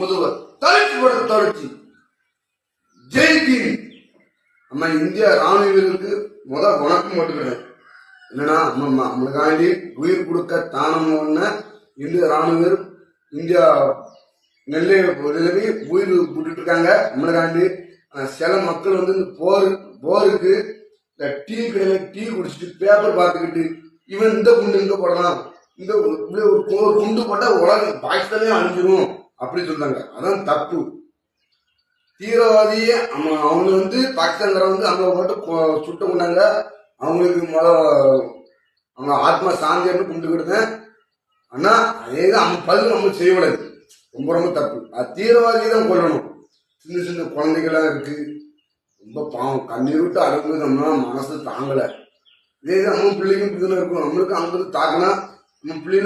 முதல்வர் தொடர்ச்சி ஜெய் தீவி. நம்ம இந்திய ராணுவ வீரருக்கு வணக்கம் போட்டுக்கிறேன். என்னன்னா நம்மளுக்காண்டி உயிர் கொடுக்க தானம் இந்திய ராணுவ வீரர் இந்தியா நெல்லை உயிர் போட்டுட்டு இருக்காங்க நம்மளுக்காண்டி. சில மக்கள் இந்த போருக்கு இந்த டீ கடையில டீ குடிச்சிட்டு பேப்பர் பார்த்துக்கிட்டு இவன் இந்த குண்டு இங்க போடலாம், இந்த ஒரு குண்டு போட்டா உலகம் பாகிஸ்தானே அழிஞ்சிரும் அப்படி சொல்றாங்க. அதான் தப்பு. தீவிரவாதியே அவங்க பாகிஸ்தான்கார அங்க போட்டு சுட்ட கொண்டாங்க. அவங்களுக்கு அவங்க ஆத்மா சாந்தின்னு கும்பிட்டுக்கிட்டேன். ஆனா அதேதான் அவங்க பதில் நம்ம செய்யக்கூடாது. ரொம்ப ரொம்ப தப்பு. அது தீவிரவாதியை தான் கொல்லணும். சின்ன சின்ன குழந்தைகளாம் இருக்கு, ரொம்ப பாவம், கண்ணீர் விட்டு அழுகுது. நம்மளால மனசு தாங்கல. இதே நம்ம பிள்ளைக்கும் இப்படிதான் இருக்கும். நம்மளுக்கு அங்கிருந்து தாக்கினா நம்ம பிள்ளைங்க